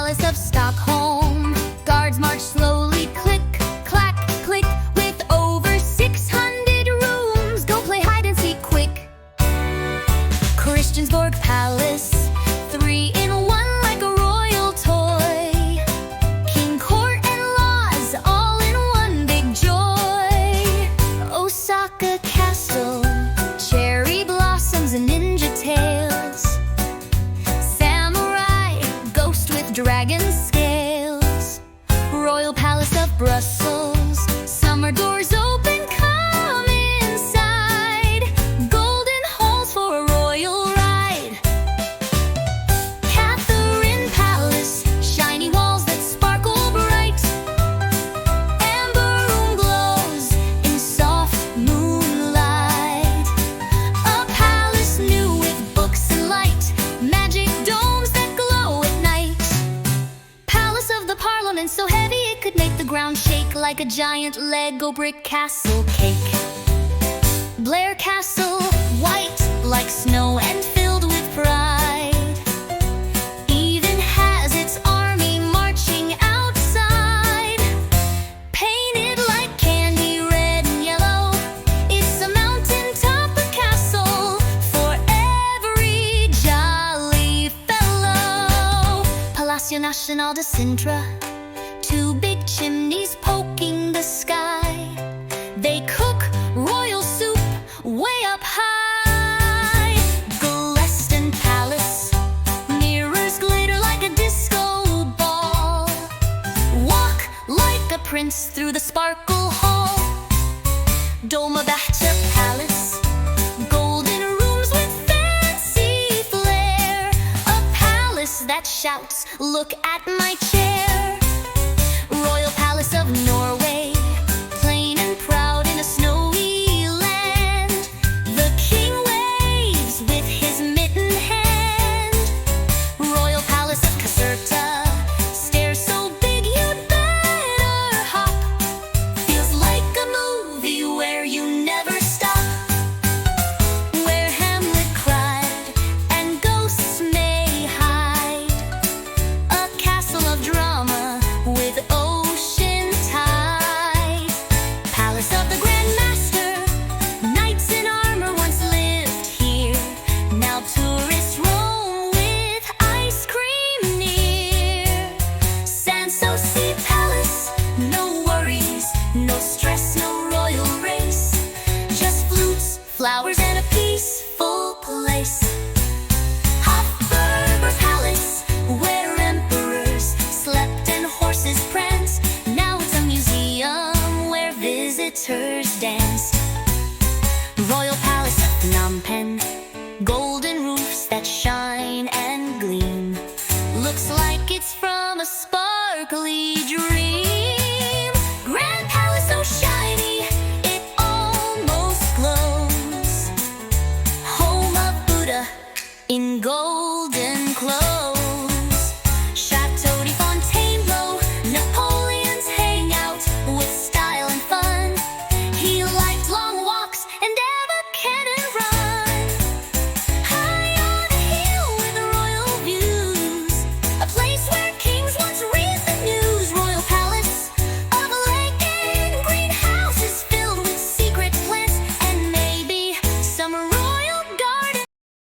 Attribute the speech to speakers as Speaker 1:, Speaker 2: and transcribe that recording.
Speaker 1: Palace of Stockholm. Guards march slowly, click, clack, click. With over 600 rooms, go play hide and seek quick. Christiansborg Palace, 3 in 1 like a royal toy. King, court, and laws, all in one big joy. Osaka Castle, cherry blossoms and ninja tales. Samurai, ghost with dragon scales. Royal Palace of Brussels, summer doors open, come inside. Golden halls for a royal ride. Catherine Palace, shiny walls that sparkle bright. Amber room glows in soft moonlight. A palace new with books and light, magic domes that glow at night. Palace of the Parliament, so heavy it could make the ground shake, like a giant Lego brick castle cake. Blair Castle, white like snow and filled with pride. Even has its army marching outside. Painted like candy, red and yellow. It's a mountain-top castle for every jolly fellow. Palácio Nacional de Sintra, 2 big chimneys poking the sky. They cook royal soup way up high. Guleston Palace, mirrors glitter like a disco ball. Walk like a prince through the sparkle hall. Dolmabahce Palace, golden rooms with fancy flair. A palace that shouts, look at my chair. Royal Palace of Norway, plain and proud in a snowy land. The king waves with his mittened hand. Royal Palace of Caserta, stairs so big you'd better hop. Feels like a movie where you never stop. Where Hamlet cried and ghosts may hide. A castle of drama with ocean tide. Palace of the Grand Master, knights in armor once lived here. Now tourists roam with ice cream near. Sanssouci Palace, no worries, no stress, no royal race. Just flutes, flowers, and a peaceful place. Hofburger Palace, where emperors slept and horses pranced. Now it's a museum where visitors dance. Royal Palace of Phnom Penh, golden roofs that shine and gleam. Looks like it's from a sparkly dream. Grand Palace so shiny, it almost glows. Home of Buddha in golden clothes.